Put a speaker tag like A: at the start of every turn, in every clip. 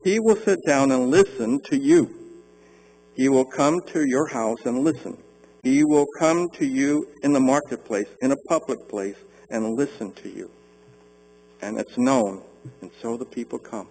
A: He will sit down and listen to you. He will come to your house and listen. He will come to you in the marketplace, in a public place, and listen to you. And it's known, and so the people come.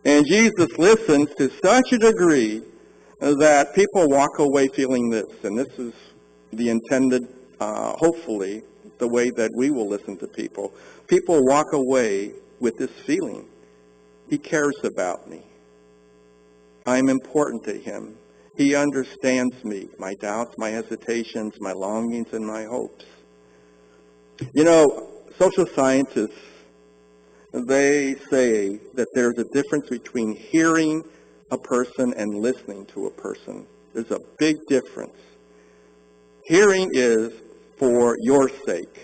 A: And Jesus listens to such a degree that people walk away feeling this. And this is the intended, hopefully, the way that we will listen to people. People walk away with this feeling. He cares about me. I'm important to him. He understands me, my doubts, my hesitations, my longings, and my hopes. You know, social scientists, they say that there's a difference between hearing a person and listening to a person. There's a big difference. Hearing is for your sake.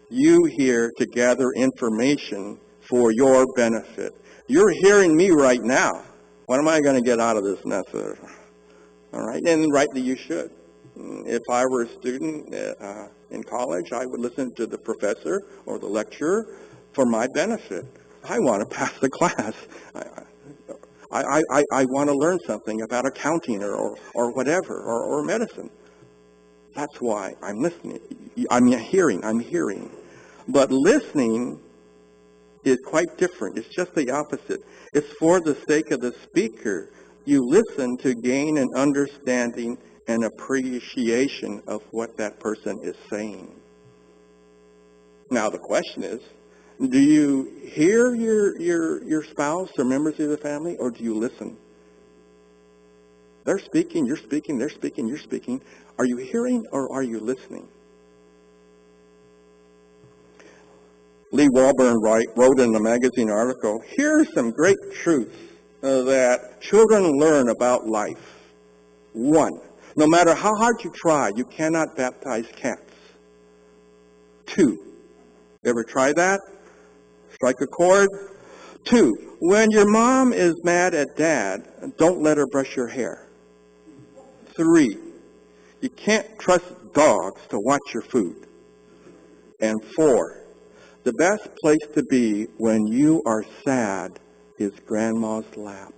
A: You hear to gather information for your benefit. You're hearing me right now. What am I going to get out of this message? All right, and rightly you should. If I were a student in college, I would listen to the professor or the lecturer for my benefit. I want to pass the class. I want to learn something about accounting or whatever, or medicine. That's why I'm listening. I'm hearing. But listening is quite different. It's just the opposite. It's for the sake of the speaker. You listen to gain an understanding and appreciation of what that person is saying. Now the question is, do you hear your spouse or members of the family, or do you listen? They're speaking, you're speaking, they're speaking, you're speaking. Are you hearing or are you listening? Lee Walburn wrote in a magazine article, here are some great truths that children learn about life. 1, no matter how hard you try, you cannot baptize cats. 2, ever try that? Strike a chord. 2, when your mom is mad at dad, don't let her brush your hair. 3, you can't trust dogs to watch your food. And 4, the best place to be when you are sad is Grandma's lap.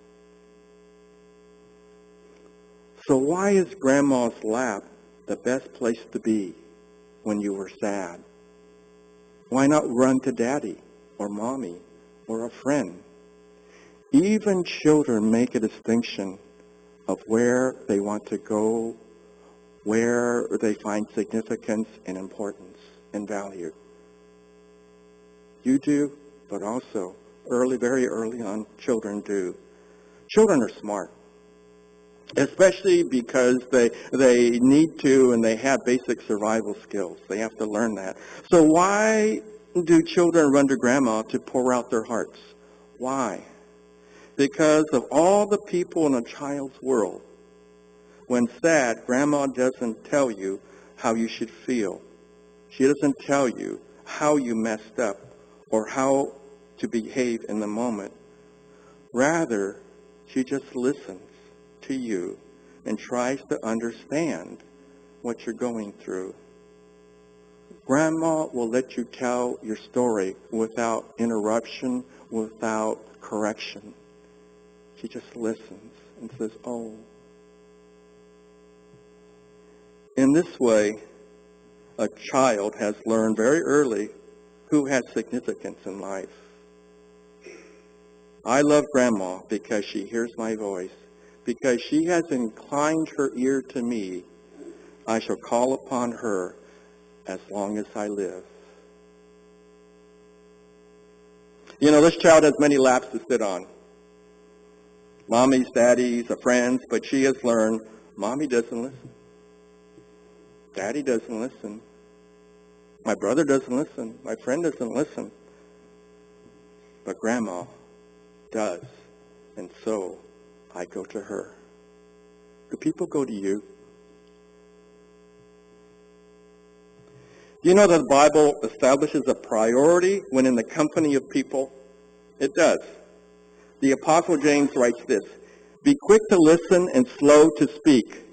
A: So why is Grandma's lap the best place to be when you were sad? Why not run to Daddy or Mommy or a friend? Even children make a distinction of where they want to go, where they find significance and importance and value. You do, but also very early on, children do. Children are smart, especially because they need to and they have basic survival skills. They have to learn that. So why do children run to Grandma to pour out their hearts? Why? Because of all the people in a child's world, when sad, Grandma doesn't tell you how you should feel. She doesn't tell you how you messed up or how to behave in the moment. Rather, she just listens to you and tries to understand what you're going through. Grandma will let you tell your story without interruption, without correction. She just listens and says, oh. In this way, a child has learned very early who has significance in life. I love Grandma because she hears my voice. Because she has inclined her ear to me, I shall call upon her as long as I live. You know, this child has many laps to sit on. Mommies, daddies, friends, but she has learned, Mommy doesn't listen. Daddy doesn't listen. My brother doesn't listen. My friend doesn't listen. But Grandma does. And so I go to her. Do people go to you? Do you know that the Bible establishes a priority when in the company of people? It does. The Apostle James writes this, be quick to listen and slow to speak.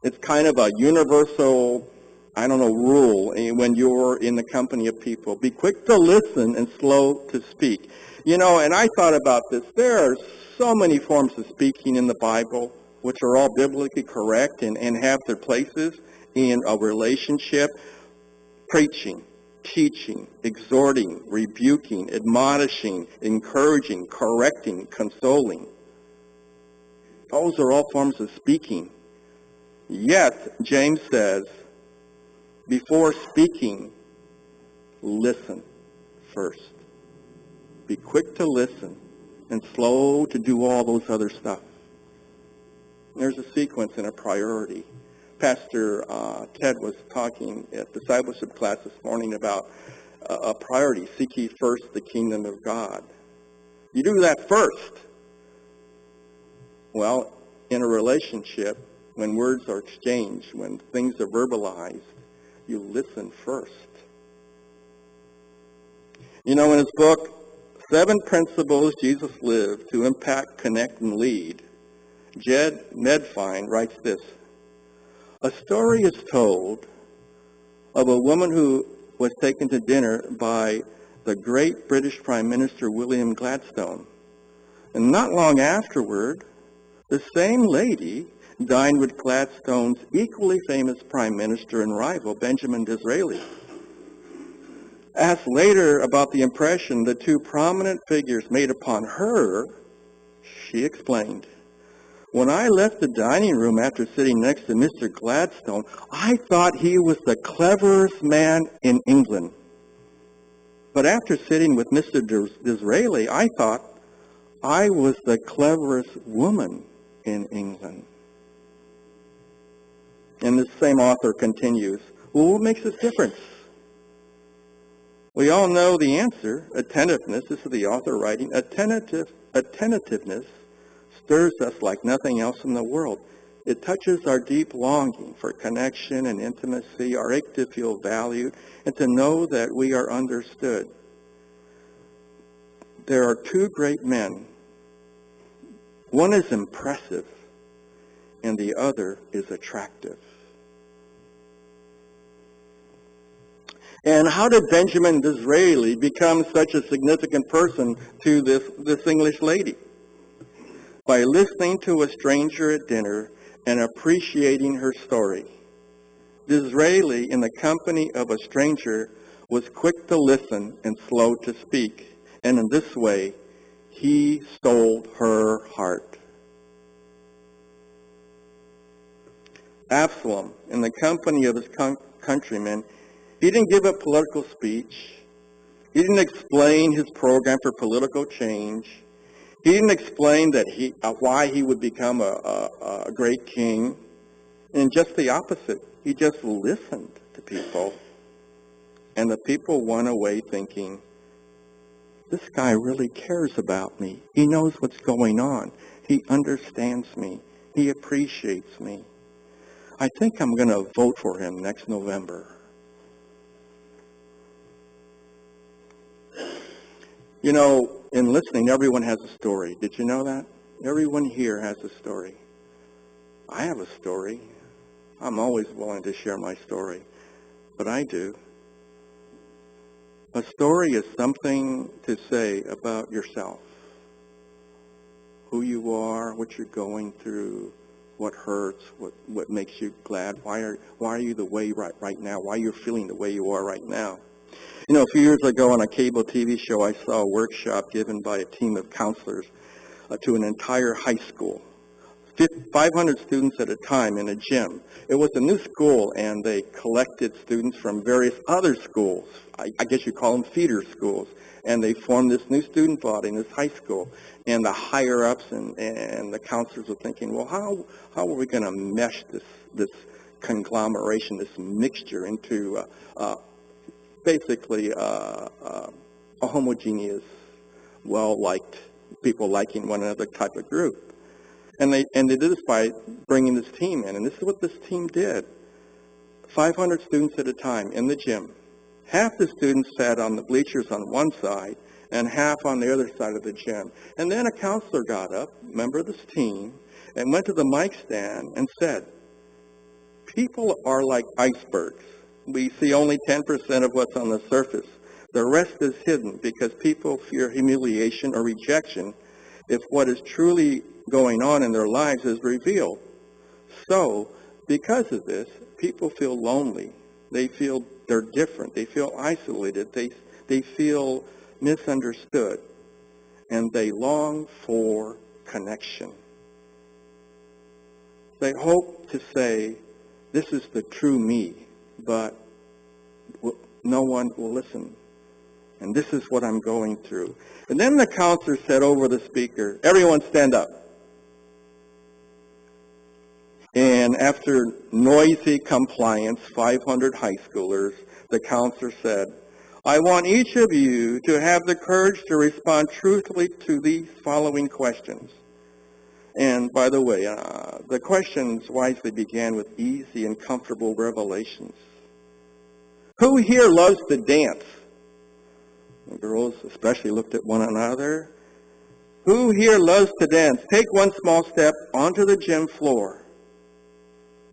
A: It's kind of a universal I don't know, rule when you're in the company of people. Be quick to listen and slow to speak. You know, and I thought about this. There are so many forms of speaking in the Bible, which are all biblically correct and have their places in a relationship. Preaching, teaching, exhorting, rebuking, admonishing, encouraging, correcting, consoling. Those are all forms of speaking. Yet, James says, before speaking, listen first. Be quick to listen and slow to do all those other stuff. There's a sequence and a priority. Pastor Ted was talking at discipleship class this morning about a priority. Seek ye first the kingdom of God. You do that first. Well, in a relationship, when words are exchanged, when things are verbalized, you listen first. You know, in his book, 7 Principles Jesus Lived to Impact, Connect, and Lead, Jed Medfine writes this: a story is told of a woman who was taken to dinner by the great British Prime Minister William Gladstone. And not long afterward, the same lady dined with Gladstone's equally famous Prime Minister and rival, Benjamin Disraeli. Asked later about the impression the two prominent figures made upon her, she explained, when I left the dining room after sitting next to Mr. Gladstone, I thought he was the cleverest man in England. But after sitting with Mr. Disraeli, I thought I was the cleverest woman in England. And this same author continues, well, what makes this difference? We all know the answer. Attentiveness, this is the author writing, attentiveness stirs us like nothing else in the world. It touches our deep longing for connection and intimacy, our ache to feel valued, and to know that we are understood. There are 2 great men. One is impressive, and the other is attractive. And how did Benjamin Disraeli become such a significant person to this English lady? By listening to a stranger at dinner and appreciating her story. Disraeli, in the company of a stranger, was quick to listen and slow to speak. And in this way, he stole her heart. Absalom, in the company of his countrymen, he didn't give a political speech. He didn't explain his program for political change. He didn't explain that why he would become a great king. And just the opposite. He just listened to people. And the people went away thinking, this guy really cares about me. He knows what's going on. He understands me. He appreciates me. I think I'm going to vote for him next November. You know, in listening, everyone has a story. Did you know that? Everyone here has a story. I have a story. I'm always willing to share my story, but I do. A story is something to say about yourself. Who you are, what you're going through, what hurts, what makes you glad. Why are you the way right now? Why you're feeling the way you are right now? You know, a few years ago on a cable TV show, I saw a workshop given by a team of counselors to an entire high school. 500 students at a time in a gym. It was a new school, and they collected students from various other schools. I guess you call them feeder schools. And they formed this new student body in this high school. And the higher-ups and the counselors were thinking, well, how are we going to mesh this conglomeration, this mixture into basically a homogeneous, well-liked, people liking one another type of group. And they did this by bringing this team in. And this is what this team did. 500 students at a time in the gym. Half the students sat on the bleachers on one side and half on the other side of the gym. And then a counselor got up, member of this team, and went to the mic stand and said, people are like icebergs. We see only 10% of what's on the surface. The rest is hidden because people fear humiliation or rejection if what is truly going on in their lives is revealed. So, because of this, people feel lonely. They feel they're different. They feel isolated. They feel misunderstood. And they long for connection. They hope to say, this is the true me, but no one will listen. And this is what I'm going through. And then the counselor said over the speaker, everyone stand up. And after noisy compliance, 500 high schoolers, the counselor said, I want each of you to have the courage to respond truthfully to these following questions. And by the way, the questions wisely began with easy and comfortable revelations. Who here loves to dance? The girls especially looked at one another. Who here loves to dance? Take one small step onto the gym floor.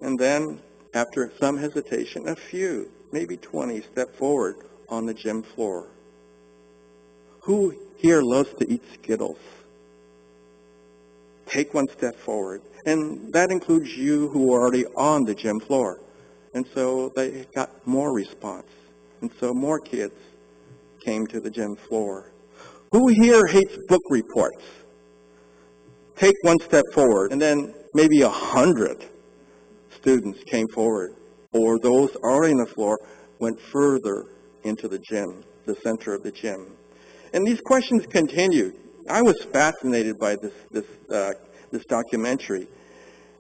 A: And then, after some hesitation, a few, maybe 20, step forward on the gym floor. Who here loves to eat Skittles? Take one step forward. And that includes you who are already on the gym floor. And so they got more response. And so more kids came to the gym floor. Who here hates book reports? Take one step forward. And then maybe 100 students came forward. Or those already on the floor went further into the gym, the center of the gym. And these questions continued. I was fascinated by this documentary.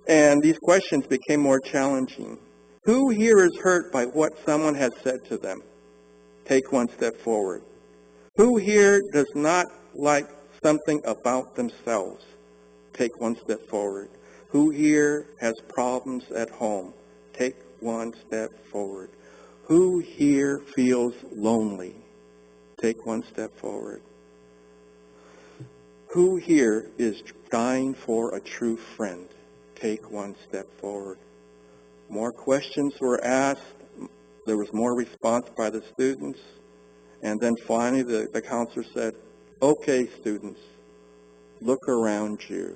A: And these questions became more challenging. Who here is hurt by what someone has said to them? Take one step forward. Who here does not like something about themselves? Take one step forward. Who here has problems at home? Take one step forward. Who here feels lonely? Take one step forward. Who here is dying for a true friend? Take one step forward. More questions were asked. There was more response by the students. And then finally the counselor said, okay, students, look around you.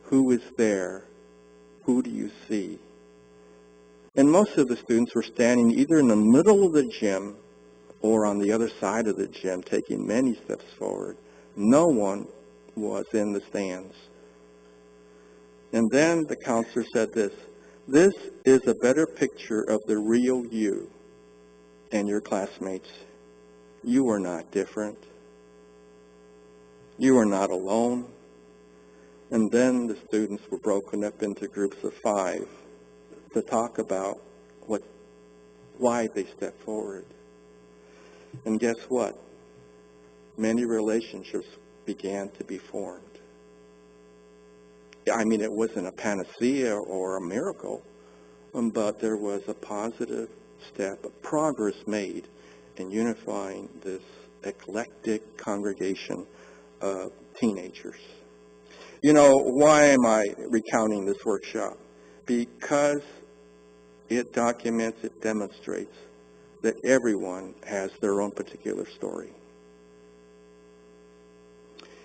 A: Who is there? Who do you see? And most of the students were standing either in the middle of the gym or on the other side of the gym, taking many steps forward. No one was in the stands. And then the counselor said this is a better picture of the real you and your classmates. You are not different. You are not alone. And then the students were broken up into groups of 5 to talk about why they stepped forward. And guess what? Many relationships began to be formed. I mean, it wasn't a panacea or a miracle, but there was a positive step, a progress made in unifying this eclectic congregation of teenagers. You know, why am I recounting this workshop? Because it documents, it demonstrates that everyone has their own particular story.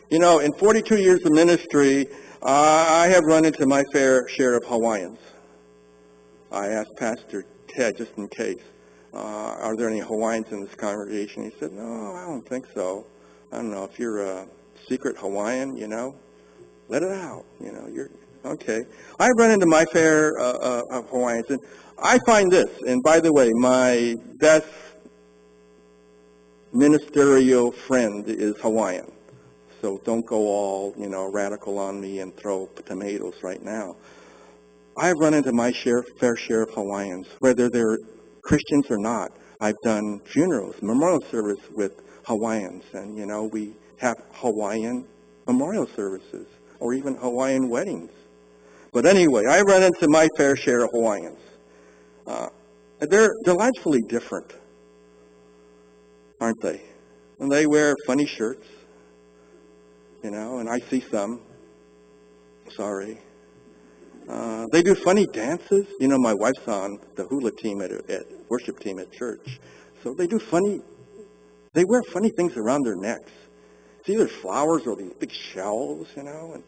A: You know, in 42 years of ministry, I have run into my fair share of Hawaiians. I asked Pastor Ted, just in case, are there any Hawaiians in this congregation? He said, no, I don't think so. I don't know, if you're a secret Hawaiian, you know, let it out. You know, you're okay. I've run into my fair of Hawaiians, and I find this, and by the way, my best ministerial friend is Hawaiian. So don't go all, you know, radical on me and throw tomatoes right now. I've run into my fair share of Hawaiians, whether they're Christians or not. I've done funerals, memorial service with Hawaiians, and, you know, we have Hawaiian memorial services or even Hawaiian weddings. But anyway, I run into my fair share of Hawaiians. They're delightfully different, aren't they? And they wear funny shirts, you know, and I see some. Sorry. They do funny dances. You know, my wife's on the hula team at worship team at church. So they wear funny things around their necks. It's either flowers or these big shells, you know,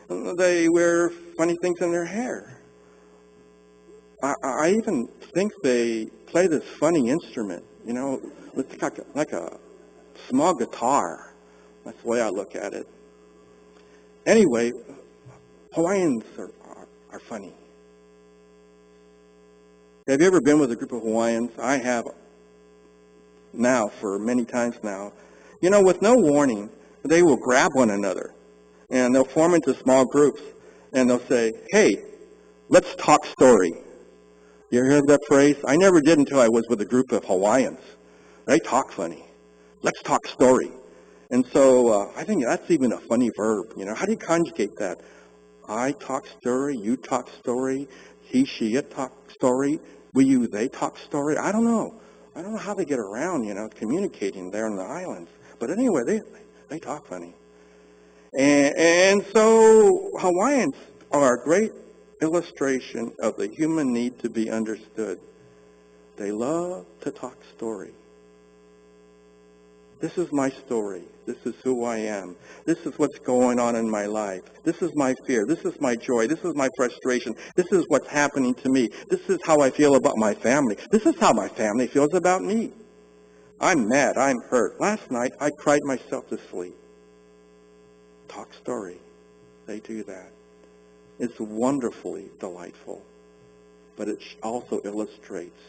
A: and they wear funny things in their hair. I even think they play this funny instrument, you know, it's like a small guitar. That's the way I look at it. Anyway, Hawaiians are funny. Have you ever been with a group of Hawaiians? I have now for many times now. You know, with no warning, they will grab one another and they'll form into small groups and they'll say, hey, let's talk story. You ever heard that phrase? I never did until I was with a group of Hawaiians. They talk funny. Let's talk story. And so I think that's even a funny verb. You know, how do you conjugate that? I talk story, you talk story, he, she, it talk story, we, you, they talk story. I don't know. I don't know how they get around, you know, communicating there in the islands. But anyway, they talk funny. And so Hawaiians are a great illustration of the human need to be understood. They love to talk story. This is my story. This is who I am. This is what's going on in my life. This is my fear. This is my joy. This is my frustration. This is what's happening to me. This is how I feel about my family. This is how my family feels about me. I'm mad. I'm hurt. Last night, I cried myself to sleep. Talk story. They do that. It's wonderfully delightful, but it also illustrates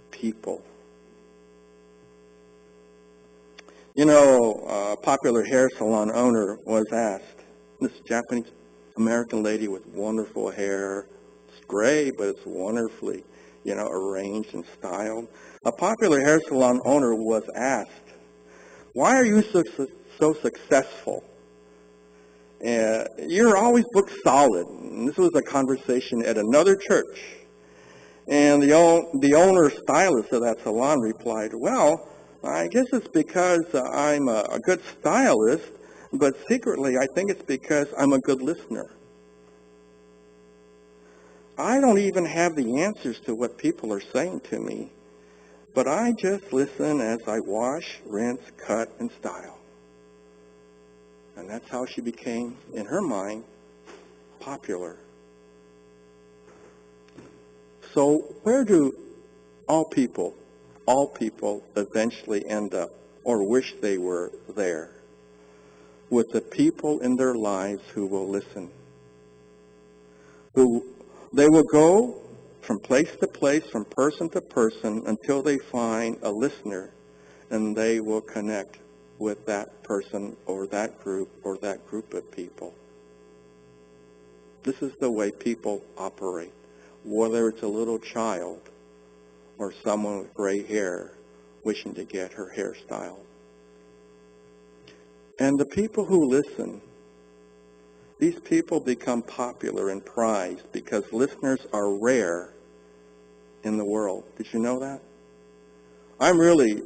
A: people. You know, a popular hair salon owner was asked, this Japanese American lady with wonderful hair, it's gray, but it's wonderfully, you know, arranged and styled. A popular hair salon owner was asked, why are you so successful? You're always booked solid. And this was a conversation at another church. And the owner stylist of that salon replied, well, I guess it's because I'm a good stylist, but secretly I think it's because I'm a good listener. I don't even have the answers to what people are saying to me, but I just listen as I wash, rinse, cut, and style. And that's how she became, in her mind, popular. So where do all people eventually end up, or wish they were there? With the people in their lives who will listen. They will go from place to place, from person to person, until they find a listener, and they will connect with that person or that group of people. This is the way people operate, whether it's a little child or someone with gray hair wishing to get her hairstyle. And the people who listen, these people become popular and prized because listeners are rare in the world. Did you know that? I'm really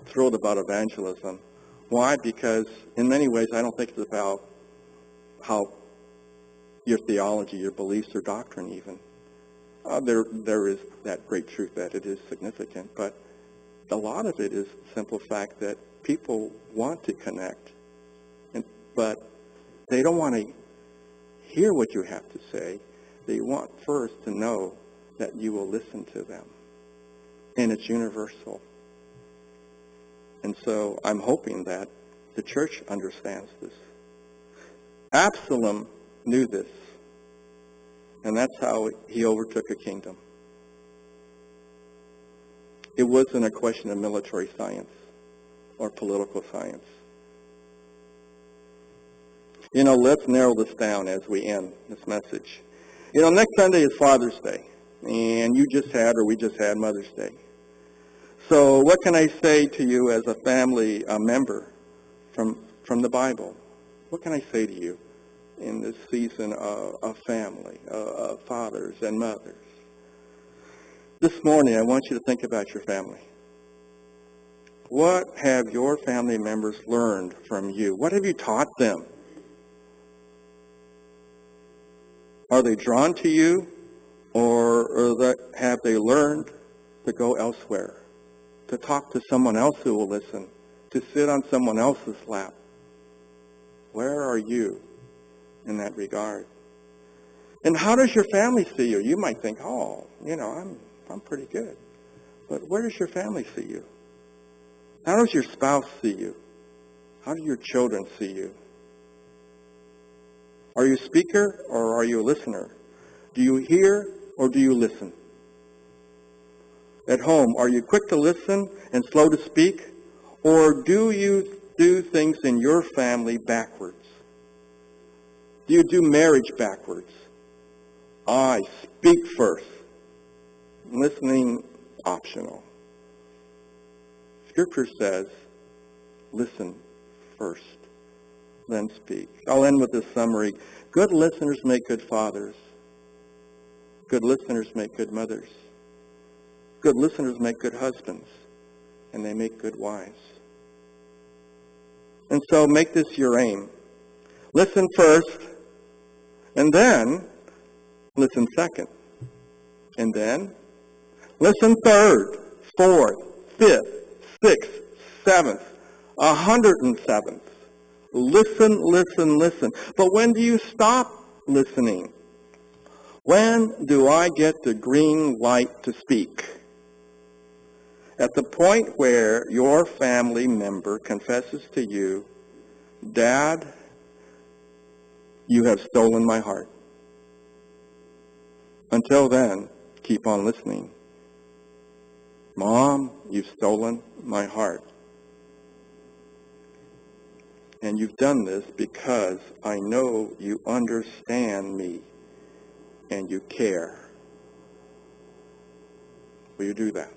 A: thrilled about evangelism. Why? Because in many ways I don't think it's about how your theology, your beliefs, or doctrine even. There is that great truth that it is significant, but a lot of it is the simple fact that people want to connect, but they don't want to hear what you have to say. They want first to know that you will listen to them, and it's universal. And so I'm hoping that the church understands this. Absalom knew this. And that's how he overtook a kingdom. It wasn't a question of military science or political science. You know, let's narrow this down as we end this message. You know, next Sunday is Father's Day, and we just had Mother's Day. So what can I say to you as a family member from the Bible? What can I say to you in this season of family, of fathers and mothers? This morning, I want you to think about your family. What have your family members learned from you? What have you taught them? Are they drawn to you, or have they learned to go elsewhere, to talk to someone else who will listen, to sit on someone else's lap? Where are you in that regard? And how does your family see you? You might think, oh, I'm pretty good. But where does your family see you? How does your spouse see you? How do your children see you? Are you a speaker or are you a listener? Do you hear or do you listen? At home, are you quick to listen and slow to speak? Or do you do things in your family backwards? Do you do marriage backwards? I speak first. Listening optional. Scripture says, listen first, then speak. I'll end with this summary. Good listeners make good fathers. Good listeners make good mothers. Good listeners make good husbands. And they make good wives. And so make this your aim. Listen first, and then listen second. And then listen third, fourth, fifth, sixth, seventh, 107th. Listen, listen, listen. But when do you stop listening? When do I get the green light to speak? At the point where your family member confesses to you, Dad, you have stolen my heart. Until then, keep on listening. Mom, you've stolen my heart. And you've done this because I know you understand me and you care. Will you do that?